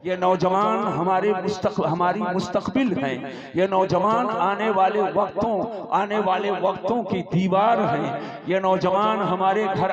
ये नौजवान हमारी मुस्तकबिल हैं। ये नौजवान आने वाले वक्तों की दीवार हैं। ये नौजवान हमारे घर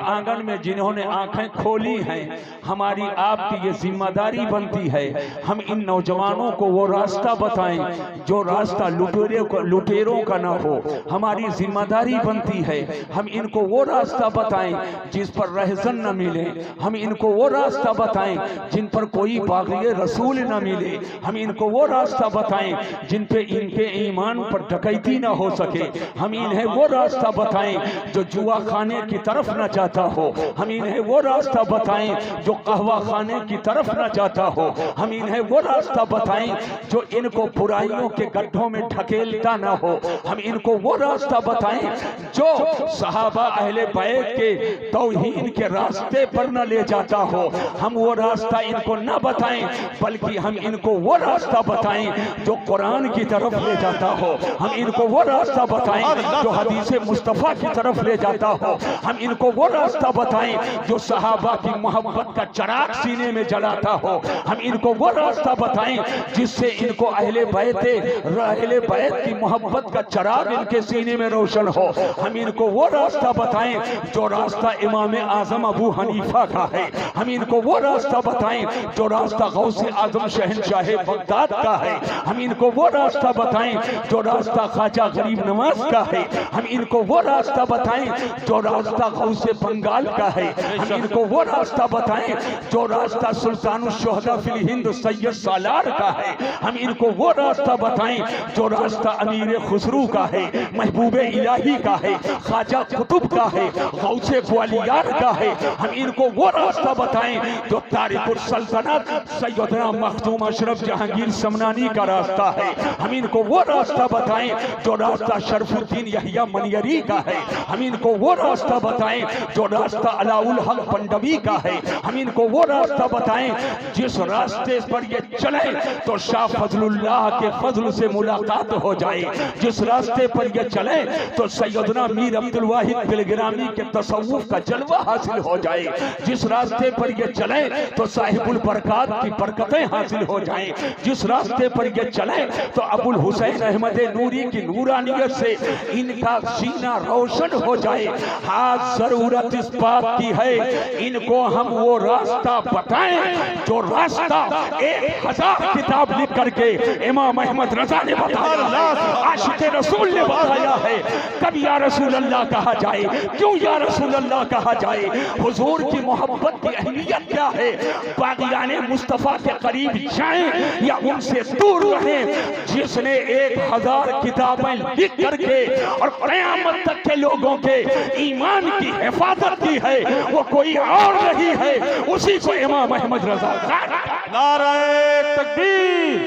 आंगन में जिन्होंने आंखें खोली हैं, हमारी आपकी ये जिम्मेदारी बनती है हम इन नौजवानों को वो रास्ता बताएं जो रास्ता लुटेरों का ना हो। हमारी जिम्मेदारी बनती है हम इनको वो रास्ता बताएं जिस पर रहजन न मिले। हम इनको वो रास्ता बताएं जिन पर कोई बाग़ी रसूल न मिले। हम इनको वो रास्ता बताएं जिन पे इनके ईमान पर डकैती न हो सके। हम इन्हें वो रास्ता बताएं जो जुआ खाने की तरफ न जाता हो। हम इन्हें वो रास्ता बताएं जो कहवा खाने की तरफ न जाता हो। हम इन्हें वो रास्ता बताएं जो इनको बुराइयों के गड्ढों में ढकेलता न हो। हम इनको वो रास्ता बताएं जो सहाबा अहले बैत के तौहीद के रास्ते पर न ले जाता हो। हम वो रास्ता इनको न बताएं बल्कि हम इनको वो रास्ता बताएं जो कुरान की तरफ ले जाता हो। हम इनको वो रास्ता बताएं जो हदीस मुस्तफ़ा की तरफ ले जाता हो। हम इनको वो रास्ता बताएं जो सहाबा की मोहब्बत का चराग सीने में जलाता हो। हम इनको वो रास्ता बताएं जिससे इनको अहले बैत की मोहब्बत का चराग इनके सीने में रोशन हो। हम इनको वो रास्ता बताएं जो रास्ता इमाम आज़म अबू हनीफा का है। हम इनको वो रास्ता बताएं जो रास्ता गौसे आज़म शहंशाह बगदाद का है। हम इनको वो रास्ता बताएं जो रास्ता ख्वाजा गरीब नवाज का है। हम इनको वो रास्ता बताएं जो रास्ता गौसे बंगाल का है। हम इनको वो रास्ता बताएं जो रास्ता सुल्तानुल शुहदा फिल हिंद सैयद सालार का है। हम इनको वो रास्ता बताएं जो रास्ता अमीर खुसरू का है, महबूबे इलाही का है, ख्वाजा कुतुब का है, गौसे ग्वालियर का है। हम इनको वो रास्ता बताएं जो तारिकुल सल्तनत सैयदना मखदूम अशरफ जहांगीर समनानी का रास्ता है। हम इनको वो रास्ता बताएं जो रास्ता शरफुद्दीन यहिया मनियरी का है। हम इनको वो रास्ता बताएं जो रास्ता अलाउल हक पंडवी का है। हम इनको वो रास्ता बताएं जिस रास्ते पर ये चले तो शाह फजलुल्लाह के फजल से मुलाकात हो जाए। जिस रास्ते पर ये चले तो सैयदना मीर अब्दुल वाहिद बिलगिरामी के तसव्वुफ का जलवा हासिल हो जाए। जिस रास्ते पर ये चले तो साहिबुल बरकात की बरकतें हासिल हो जाएं। जिस रास्ते पर ये चले तो अबुल हुसैन अहमद नूरी की नूरानियत से इनका सीना रोशन हो जाए। आज जरूरत इस बात की है इनको हम वो रास्ता बताएं जो रास्ता 1000 किताब लिख करके इमाम अहमद रजा ने बताया, आशिक़े रसूल ने बताया है। कब या रसूल अल्लाह कहा जाए, क्यों या रसूल अल्लाह कहा जाए, हुजूर की मोहब्बत की अहमियत क्या है, बाग़ियाने मुस्तफ़ा के करीब जाएं या उनसे दूर रहें। जिसने 1000 किताबें लिख करके और क़यामत तक के लोगों के ईमान की हिफाजत की है वो कोई और नहीं है, उसी को इमाम अहमद रज़ा। नारे तकबीर,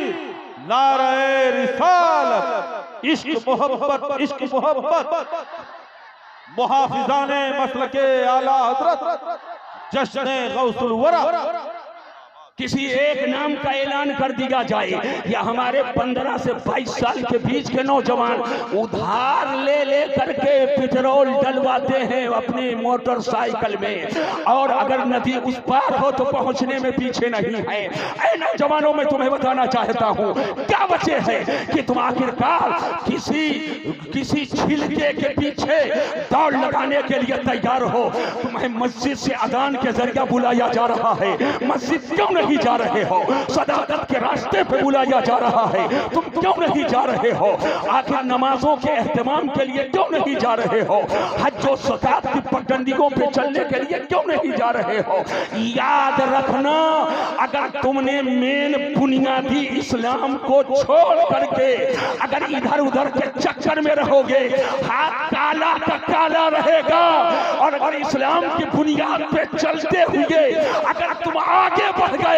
नारे रिसालत, इश्क मोहब्बत, मुहाफिजाने मसलके आला हज़रत जश्न गौसुल वरा। किसी एक नाम का ऐलान कर दिया जाए या हमारे 15 से 22 साल के बीच के नौजवान उधार ले करके पेट्रोल डलवाते हैं अपनी मोटरसाइकिल में, और अगर नदी उस पार हो तो पहुंचने में पीछे नहीं है। ऐ नौजवानों में तुम्हें बताना चाहता हूं क्या वजह है कि तुम आखिरकार किसी छिलके के पीछे दौड़ लगाने के लिए तैयार हो। तुम्हें मस्जिद से अजान के जरिए बुलाया जा रहा है, मस्जिद क्यों नहीं जा रहे हो? सदाकत के रास्ते पे बुलाया जा रहा है, तुम क्यों नहीं जा रहे हो? आखिर नमाजों के एहतमाम के लिए क्यों नहीं जा रहे हो? हज और ज़कात की पगडंडियों पे चलने के लिए क्यों नहीं जा रहे हो? याद रखना, अगर तुमने मेन बुनियादी इस्लाम को छोड़ करके अगर इधर उधर के चक्कर में रहोगे, हाथ काला का काला रहेगा। और अगर इस्लाम की बुनियाद पे चलते हुए अगर तुम आगे बढ़ गए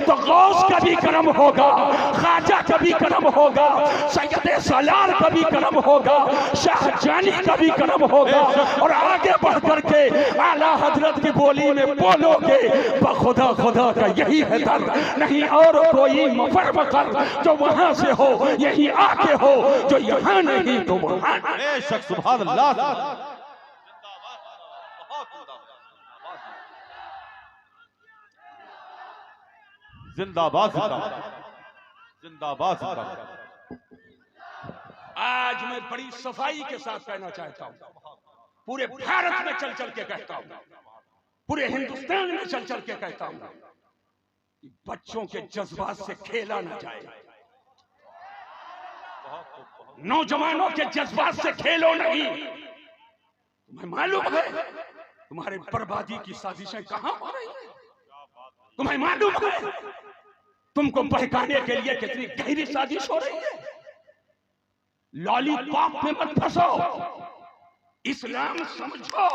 तो गौस का भी करम होगा, ख्वाजा का भी करम होगा, सैयद सालार का भी करम होगा, शाहजानी का भी करम होगा। और आगे बढ़ करके आला हजरत की बोली में बोलोगे बखुदा खुदा का यही है दर, नहीं और कोई मफर मकर जो वहां से हो, यही आके हो जो यहाँ नहीं तो वहां। सुभान अल्लाह। जिंदाबाद जिंदाबाद जिंदाबाद जिंदाबाद। आज मैं बड़ी सफाई के साथ कहना चाहता हूं, पूरे भारत में चल चल के कहता हूं, पूरे हिंदुस्तान में चल चल के कहता हूं कि बच्चों के जज्बात से खेला न जाए, नौजवानों के जज्बात से खेलो नहीं। तुम्हें मालूम है तुम्हारे बर्बादी की साजिशें कहां हो रही हैं? तुम्हें मालूम है तुमको बहकाने के लिए कितनी गहरी साजिश हो रही है? लॉलीपॉप में मत फंसो, इस्लाम समझो।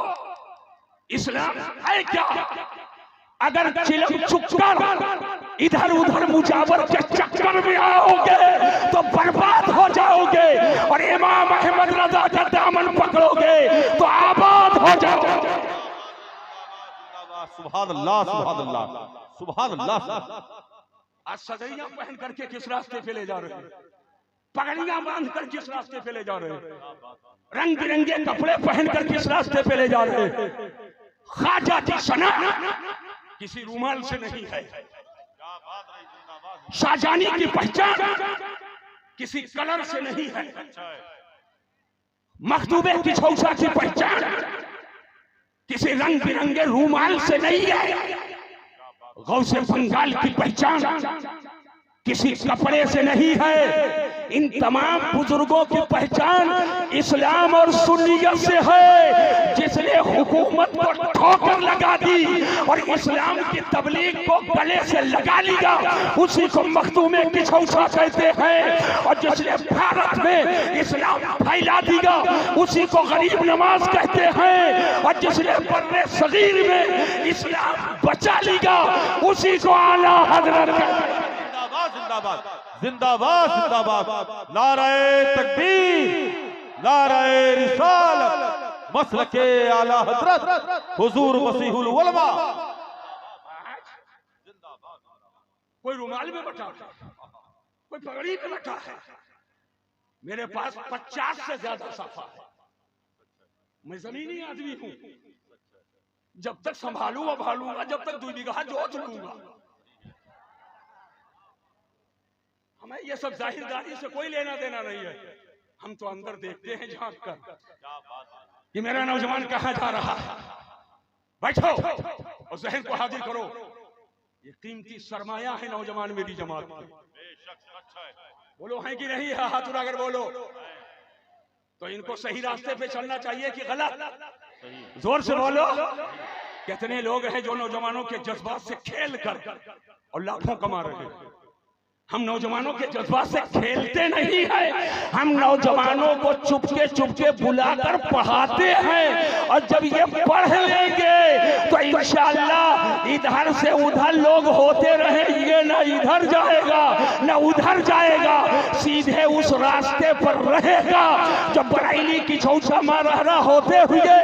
इस्लाम है क्या? अगर चिलम चुपकर इधर उधर मुजावर के चक्कर में आओगे तो बर्बाद हो जाओगे, और इमाम अहमद रजा का दामन पकड़ोगे तो आबाद हो जाओगे। सुभान अल्लाह सुभान अल्लाह सुभान अल्लाह। आज सदैया पहन करके किस रास्ते पे ले जा रहे हैं? पगड़ियां बांध कर किस रास्ते पे ले जा रहे हैं? रंग बिरंगे कपड़े पहनकर किस रास्ते पे ले जा रहे हैं? ख्वाजा की सना किसी रूमाल से नहीं है, शाहजहानी की पहचान किसी कलर से नहीं है, मखदूबे की छौसा की पहचान किसी रंग बिरंगे रूमाल से नहीं है, गौसे बंगाल की पहचान किसी कपड़े से नहीं है। इन तमाम बुजुर्गों की पहचान इस्लाम और सुन्नियत से है, जिसने हुकूमत को ठोकर लगा दी और इस्लाम की तबलीग को गले से लगा लिया, उसी को मखदूमे की छौसा कहते हैं। और जिसने भारत में इस्लाम फैला दिया उसी को गरीब नवाज कहते हैं, और जिसने बर्रे सगीर में इस्लाम बचा लिया उसी को आला हजरत कहते हैं। जिंदाबाद जिंदाबाद जिंदाबाद। नाराए तकबीर नाराए रिसालत मसलके आला हजरत हुजूर मसीहुल उलमा। कोई रुमाल में बैठा है, कोई पगड़ी में बैठा है। मेरे पास 50 से ज्यादा साफा है। मैं जमीनी आदमी हूं, जब तक संभालूंगा भालूंगा, जब तक 2 बीघा जोत लूंगा। हमें ये सब जाहिरदारी से कोई लेना देना नहीं है। हम तो अंदर देखते हैं झांक कर कि मेरा नौजवान कहां जा रहा है। बैठो और जहन को हाजिर करो। ये कीमती सरमाया है नौजवान मेरी जमात में। बोलो है कि नहीं है? हाथ उठाकर बोलो। तो इनको सही रास्ते पे चलना चाहिए कि गलत? जोर से बोलो। कितने लोग हैं जो नौजवानों के जज्बात से खेल कर और लाखों कमा रहे हैं। हम नौजवानों के जज्बात से खेलते नहीं हैं, हम नौजवानों को चुपके चुपके बुलाकर पढ़ाते हैं। और जब ये पढ़ लेंगे तो इंशाअल्लाह इधर से उधर लोग होते रहेंगे, ना इधर जाएगा ना उधर जाएगा, सीधे उस रास्ते पर रहेगा जब बरेली की छौसा मारहरा होते हुए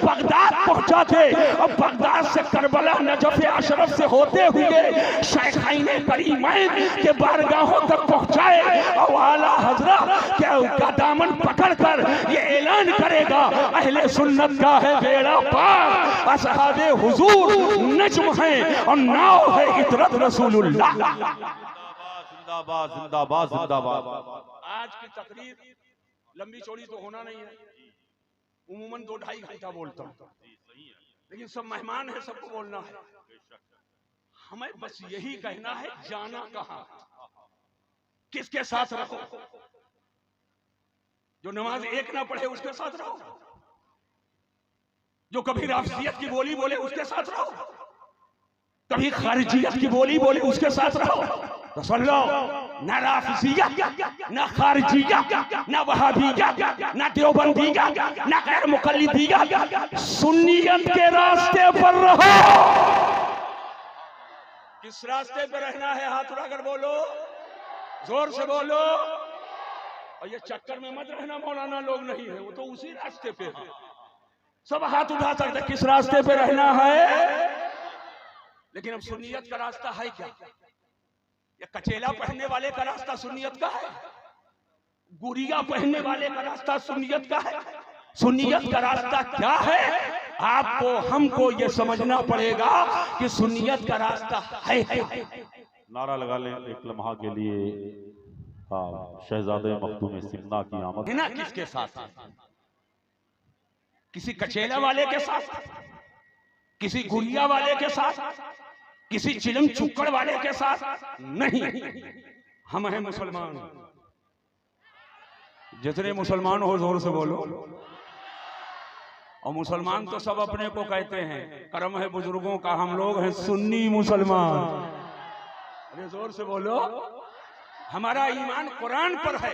बगदाद पहुंचाते, और बगदाद से करबला नजफ अशरफ से होते हुए शैखाइन करीमैन के बारगाहों तक पहुंचाए, और आला हजरत का दामन पकड़कर ये ऐलान करेगा अहले सुन्नत का है बेड़ा पार, असहाबे हुजूर नज्म है और नाव है इतरत रसूलुल्लाह। जिंदाबाद जिंदाबाद जिंदाबाद। आज की तकरीर लंबी चौड़ी तो होना नहीं है, उम्मन 2-2.5 घंटा बोलता हूँ, लेकिन सब मेहमान है, सबको बोलना है। हमें बस यही कहना है, जाना कहाँ, किसके साथ रहो। जो नमाज एक ना पढ़े उसके साथ रहो, जो कभी राफजियत की बोली बोले उसके साथ रहो, कभी खारिजियत की बोली बोले उसके साथ रहो। तो सुन लो, ना राफजियत ना खारिजियत ना वहाबियत ना देवबंदियत ना गैर मुकल्लिदियत, सुन्नियत के रास्ते पर रहो। किस रास्ते पे रहना है? हाथ उठाकर बोलो, जोर से बोलो। और ये चक्कर में मत रहना मौलाना लोग नहीं है, वो तो उसी रास्ते पे है। सब हाथ उठा सकते किस रास्ते पे रहना है। लेकिन अब सुन्नियत का रास्ता है क्या? ये कचेला पहनने वाले का रास्ता सुन्नियत का है? गुड़िया पहनने वाले का रास्ता सुन्नियत का है? सुन्नियत का रास्ता क्या है? आपको हमको ये समझना पड़ेगा कि सुन्नियत का रास्ता है। नारा लगा लें एक लम्हा के लिए। हाँ, शहजादे मखदूम सिमना की आमद। ना किसके साथ? किसी कचेला वाले के साथ, किसी गुड़िया वाले के साथ, किसी चिलम चुक्कड़ वाले के साथ नहीं। हम हैं मुसलमान। जितने मुसलमान हो जोर से बोलो। और मुसलमान तो सब अपने को कहते हैं, करम है बुजुर्गों का, हम लोग हैं सुन्नी मुसलमान। अरे जोर से बोलो। हमारा ईमान कुरान पर है।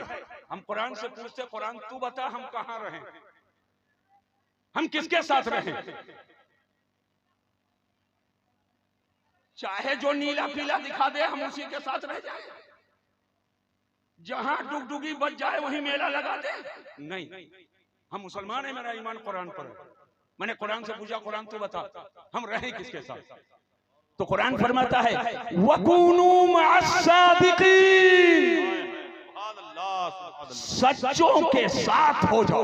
हम कुरान से पूछते, कुरान तू बता हम कहां रहें, हम किसके साथ रहें? चाहे जो नीला पीला दिखा दे हम उसी के साथ रह जाए। जहां डुगडुगी बच जाए वहीं मेला लगा दे। नहीं, हम मुसलमान हैं, मेरा ईमान कुरान पर है। मैंने कुरान से पूछा, कुरान तू बता हम रहें किसके साथ? तो कुरान फरमाता है वकूनू मअस-सादिकीन, सच्चों के साथ हो जाओ।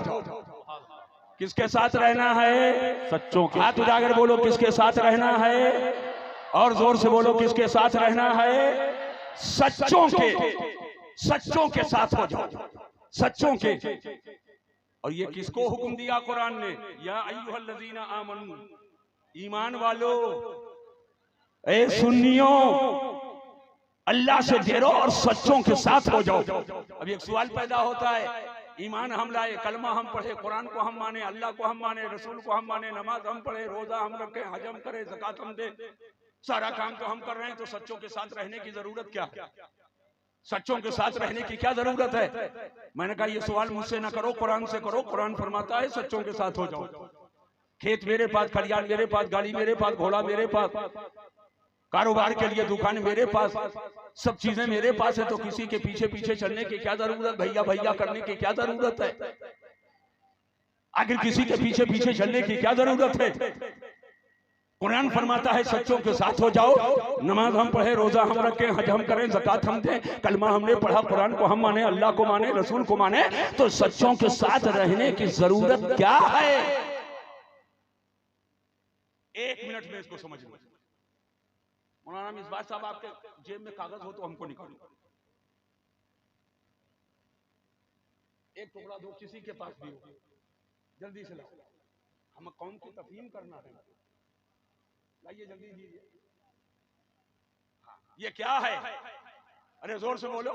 किसके साथ रहना है? सच्चों के। हाथ उठाकर बोलो किसके साथ रहना है, और जोर से बोलो किसके साथ रहना है? सच्चों के। सच्चों के साथ हो जाओ, सच्चों के। और ये किसको हुक्म दिया कुरान ने? या अय्युहल्लज़ीना आमनू, ईमान वालो, ए सुन्नियों, अल्लाह से डरो और सच्चों के साथ हो जाओ। अब एक सवाल पैदा होता है, ईमान हम लाए, कलमा हम पढ़े, कुरान को हम माने, अल्लाह को हम माने, रसूल को हम माने, नमाज हम पढ़े, रोजा हम रखें, हज हम करें, ज़कात हम दे, सारा काम तो हम कर रहे हैं, तो सच्चों के साथ रहने की जरूरत क्या है? सच्चों के साथ रहने की क्या जरूरत है? मैंने कहा ये सवाल मुझसे ना करो, कुरान से करो। कुरान फरमाता है सच्चों के साथ हो जाओ। खेत मेरे पास, खलियान मेरे पास, गाड़ी मेरे पास, घोड़ा मेरे पास, कारोबार के लिए दुकान मेरे पास, सब चीजें मेरे पास है, तो किसी के पीछे पीछे चलने की क्या जरूरत? भैया भैया करने की क्या जरूरत है? आखिर किसी के पीछे पीछे चलने की क्या जरूरत है? कुरान फरमाता है सच्चों के साथ हो जाओ। नमाज हम पढ़े, रोजा हम रखें, हज हम करें, ज़कात हम दें, कलमा हमने पढ़ा, कुरान को हम माने, अल्लाह को माने, रसूल को माने, तो सच्चों के साथ रहने की जरूरत क्या है? एक मिनट में इसको समझ लो। मौलाना मिसबाह साहब, आपके जेब में कागज हो तो हमको निकालो। एक टुकड़ा दो, किसी के पास भी हो, जल्दी से लाओ। हमें कौम की तफहीम करना है। लाइए जल्दी दीजिए। हाँ, ये क्या है? अरे जोर से बोलो,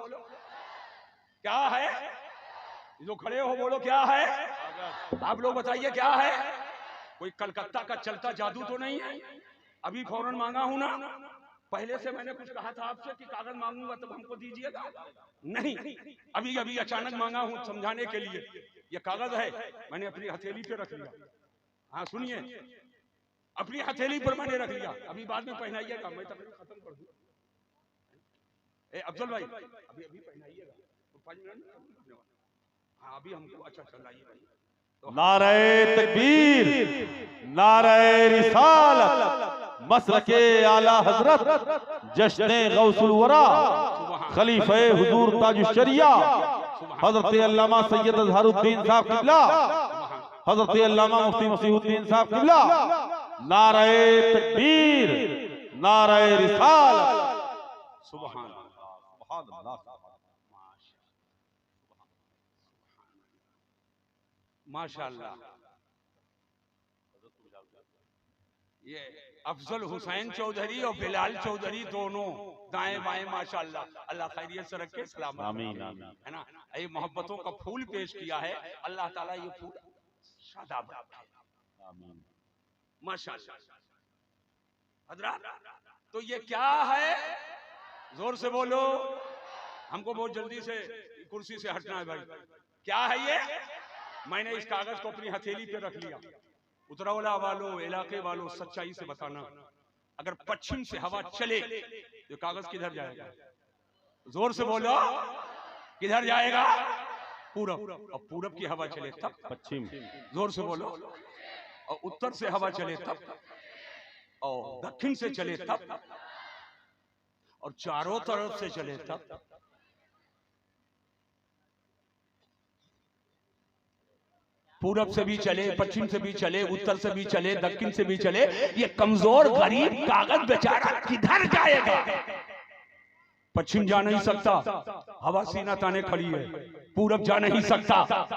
क्या है? जो खड़े हो बोलो क्या है? आप लोग बताइए क्या है? कोई कलकत्ता का चलता जादू तो नहीं है? अभी फौरन मांगा हूं ना, पहले से मैंने कुछ कहा था आपसे कि कागज मांगूंगा तब हमको दीजिएगा। नहीं, अभी अभी अचानक मांगा हूं समझाने के लिए। ये कागज है, मैंने अपनी हथेली पे रख लिया। हाँ सुनिए, अपनी हथेली पर मैंने रख लिया। अभी बाद में पहनाइएगा, मैं तकरीर खत्म कर दूं। ए अफजल भाई, अभी अभी पहनाइएगा तो 5 मिनट। हाँ अभी हमको, अच्छा चलाइए भाई। नारे तकबीर, नारे रिसालत, मसलके आला हजरत, जश्ने गौसुल वरा, खलीफे हुजूर ताजुश शरिया, हजरत अल्लामा सैयद अजहरुद्दीन साहब किबला, हजरत अल्लामा मुफ्ती मसीहुद्दीन साहब किबला, नारे तकबीर, नारे रिसालत। सुभान अल्लाह, माशाअल्लाह। ये अफजल हुसैन चौधरी और बिलाल चौधरी दोनों दाएं बाएं माशाअल्लाह, अल्लाह खैरियत से रखे, सलामत आमीन आमीन, है ना। ये मोहब्बतों का फूल पेश किया है, अल्लाह ताला ये फूल शादाब रखे, आमीन माशाअल्लाह। हजरात, तो ये क्या है? जोर से बोलो, हमको बहुत जल्दी से कुर्सी से हटना है भाई। क्या है ये? मैंने इस कागज को अपनी हथेली पे रख लिया। उतरौला वालों, इलाके वालों, सच्चाई से बताना, अगर पश्चिम से हवा चले तो कागज किधर जाएगा? जोर से बोलो, किधर जाएगा? पूरब। और पूरब की हवा चले तब पश्चिम। जोर से बोलो। और उत्तर से हवा चले तब, और दक्षिण से चले तब, और चारों तरफ से चले तब। पूरब से भी चले, पश्चिम से भी चले, उत्तर से भी चले, दक्षिण से भी चले, ये कमजोर गरीब कागज बेचारा किधर जाएगा? पश्चिम जा नहीं सकता, हवा सीना ताने खड़ी है। पूरब जा नहीं सकता,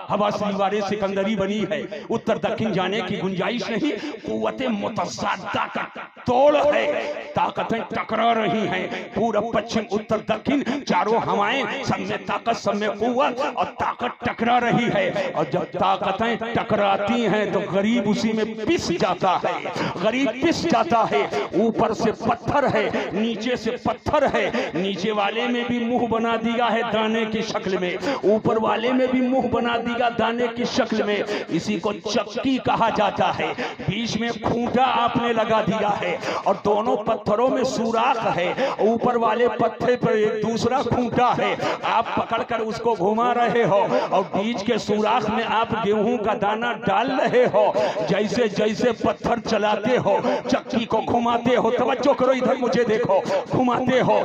हवा सीवारे सिकंदरी बनी है। उत्तर दक्षिण जाने की गुंजाइश नहीं, कुव्वतें मुतज़ादा का तोड़ है, ताकतें टकरा रही हैं। पूरब पश्चिम उत्तर दक्षिण चारों हवाएं, सब में ताकत सब में कुव्वत और ताकत टकरा रही है। और जब ताकतें टकराती हैं तो गरीब उसी में पिस जाता है, गरीब पिस जाता है। ऊपर से पत्थर है, नीचे से पत्थर है। नीचे वाले में भी मुंह बना दिया है दाने की शक्ल में, ऊपर वाले में भी मुंह बना दिया दाने की शक्ल में। इसी को चक्की कहा जाता है। बीच में खूंटा आपने लगा दिया है और दोनों पत्थरों में सुराख है। ऊपर वाले पत्थर पर एक दूसरा खूंटा है, आप पकड़कर उसको घुमा रहे हो और बीच के सुराख में आप गेहूं का दाना डाल रहे हो। जैसे जैसे पत्थर चलाते हो, चक्की को घुमाते हो, तवज्जो करो इधर मुझे देखो, घुमाते हो,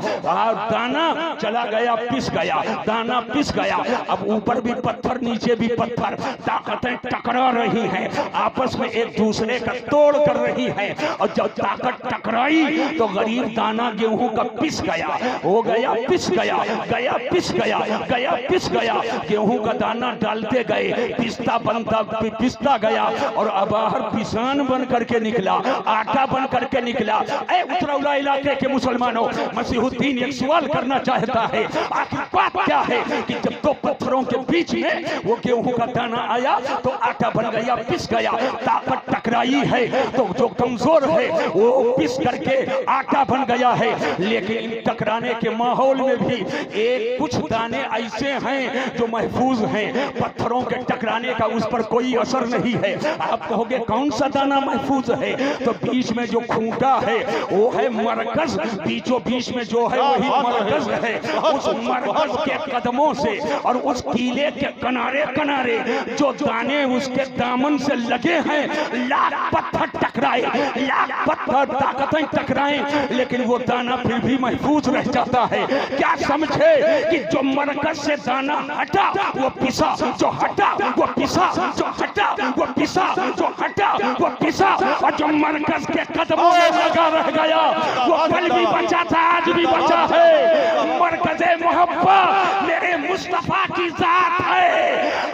दाना चला गया, पिस गया, दाना पिस गया। अब ऊपर भी पत्थर नीचे भी पत्थर, ताकतें टकरा रही हैं, आपस में एक दूसरे का तोड़ कर रही हैं। और जब ताकत टकराई तो गरीब दाना गेहूं का पिस गया, हो गया, पिस गया, गया पिस गया, गया पिस गया। गेहूं का दाना डालते गए, पिसता बनता पिसता गया और अबाहर पिसान बन करके निकला, आटा बन करके निकला। ऐ उतरौला इलाके के मुसलमानों, मसीहुद्दीन एक सवाल करना चाहता है, आखिर बात क्या है कि जब दो पत्थरों के बीच में वो गेहूं का दाना आया तो आटा बन गया, पिस गया। ताकत टकराई है तो जो कमजोर है वो पिस करके आटा बन गया है। लेकिन टकराने के माहौल में भी एक कुछ दाने ऐसे हैं जो महफूज हैं, पत्थरों के टकराने का उस पर कोई असर नहीं है। आप कहोगे कौन सा दाना महफूज है, तो बीच में जो खूंटा है वो है मरकज, बीचों बीच में जो है वही मरकज है। उस मरकज के कदमों से और उस कीले के किनारे किनारे जो दाने उसके दामन से लगे हैं, लाख पत्थर टकराए, लाख पत्थर ताकतें टकराए, लेकिन वो दाना फिर भी महफूज रह जाता है। क्या समझे कि जो मरकज से दाना हटा वो पिसा, जो हटा वो पिसा, जो हटा वो पिसा, जो हटा वो पिसा, और जो मरकज के कदमों में लगा रह गया वो कल भी बचा था, आज भी बचा है। मरकज़े मोहब्बत मेरे मुस्तफा की जात है।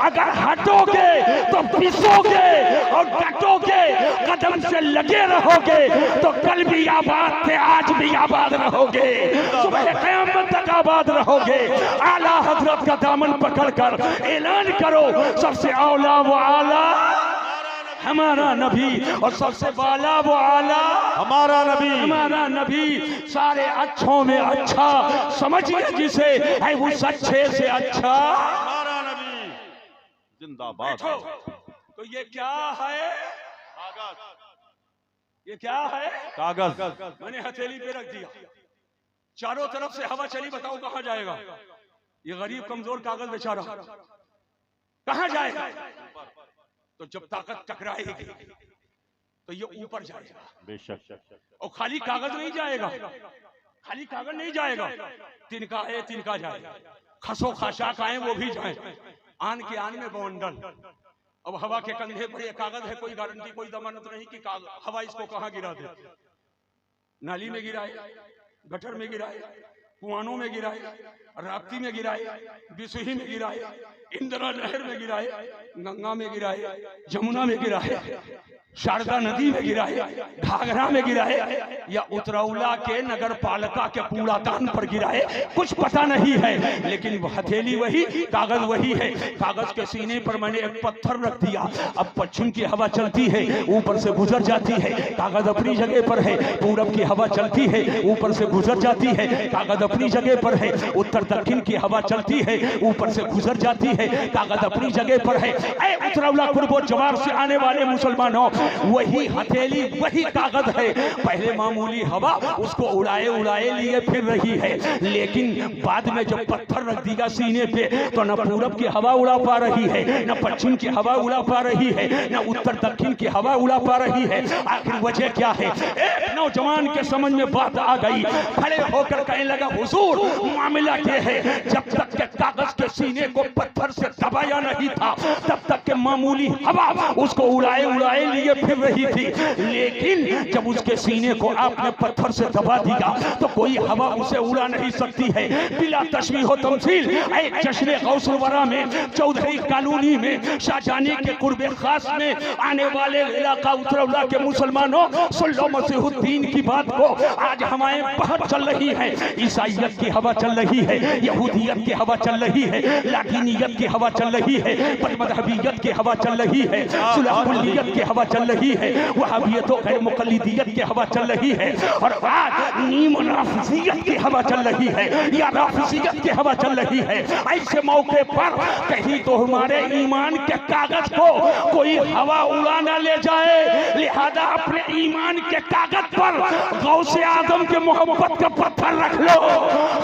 अगर हटोगे तो पिसोगे और डटोगे, कदम से लगे रहोगे तो कल भी आबाद थे, आज भी आबाद रहोगे, सुबह क़यामत तक आबाद रहोगे। आला हजरत का दामन पकड़कर ऐलान करो, सबसे औला वो आला हमारा नबी और सबसे बाला वो आला हमारा नबी, हमारा नबी। सारे अच्छों में अच्छा समझिए जिसे, है उस अच्छे से अच्छा हमारा नबी जिंदाबाद। तो ये क्या है, कागज, ये क्या है, कागज मैंने हथेली पे रख दिया, चारों तरफ से हवा चली, बताओ कहां जाएगा ये गरीब कमजोर कागज बेचारा, कहां जाएगा? तो जब ताकत टकराएगी तो ये ऊपर जाएगा बेशक। और खाली कागज नहीं जाएगा, खाली कागज नहीं जाएगा, तिनका है तिनका जाएगा, खसो खाशाक आए वो भी जाए, आन के आन में बवंडल। अब हवा के कंधे पर ये कागज है, कोई गारंटी कोई जमानत नहीं कि हवा इसको कहां गिरा दे। नाली में गिराए, गटर में गिराए, कुआनों में गिराए, राप्ती में गिराए, बिसुही में गिराए, इंदिरा नहर में गिराए, गंगा में गिराए, जमुना में गिराए, शारदा नदी में गिराए, घाघरा में गिराए, या उतरौला के नगर पालिका के कूड़ादान पर गिराए, कुछ पता नहीं है। लेकिन हथेली वही, कागज वही है। कागज के सीने पर मैंने एक पत्थर रख दिया। अब पश्चिम की हवा चलती है, ऊपर से गुजर जाती है, कागज अपनी जगह पर है। पूरब की हवा चलती है, ऊपर से गुजर जाती है, कागज अपनी जगह पर है। उत्तर दक्षिण की हवा चलती है, ऊपर से गुजर जाती है, कागज अपनी जगह पर है। ऐ उतरौला कुर्बो जवार से आने वाले मुसलमानों, वही हथेली वही कागज है। पहले मामूली हवा उसको उड़ाए उड़ाए लिए फिर रही है, लेकिन बाद में जब पत्थर रख दिया सीने पे तो न पूरब की हवा उड़ा पा रही है, न पश्चिम की हवा उड़ा पा रही है, न उत्तर दक्षिण की हवा उड़ा पा रही है। आखिर वजह क्या है? एक नौजवान के समझ में बात आ गई, खड़े होकर कहने लगा, हुजूर मामला क्या है? जब तक के कागज के सीने को पत्थर से दबाया नहीं था, तब तक के मामूली हवा उसको उड़ाए उड़ाए लिए फिर रही थी, लेकिन जब उसके सीने को आपने पत्थर से दबा दिया तो कोई हवा उसे उड़ा नहीं सकती है। बिला तशबीह हो तमसील जश्न गौसुल वरा में, चौधरी कॉलोनी में, शाहजहानी के कुर्बे खास में आने वाले इलाका उतरौला के मुसलमानों, सुन लो मसीहुद्दीन की बात को। आज हवाएं बहुत चल रही हैं, ईसाइयत की हवा चल रही है, यहूदियत की हवा चल रही है, लादीनियत की हवा चल रही है, बदमज़हबियत की हवा चल रही है, सुलहकुल्लियत की हवा चल रही है, वहाबियत और गैर मुक़ल्लिदियत की हवा चल रही है, और आज नीम राफ़िज़ियत की हवा चल रही है या राफ़िज़ियत की हवा चल रही है। ऐसे मौके पर कहीं तो हमारे ईमान के कागज को कोई हवा उड़ा न ले जाए, लिहाजा अपने ईमान के कागज पर गौसे आदम के मोहब्बत का पत्थर रख लो,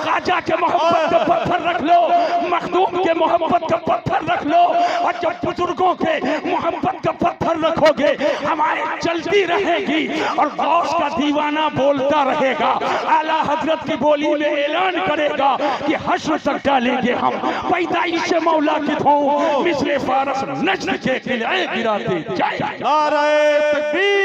ख्वाजा के मोहब्बत का पत्थर रख लो, मखदूम के मोहब्बत का पत्थर रख लो, और जब बुजुर्गों के मोहब्बत का पत्थर रखोगे हमारी चलती रहेगी और गौस का दीवाना बोलता रहेगा। आला हजरत की बोली में ऐलान करेगा कि हश्र तक डालेंगे हम पैदाइश मौला की धूम, मिस्र फारस नज्द के किले गिराते जाएंगे। नारे तकबीर।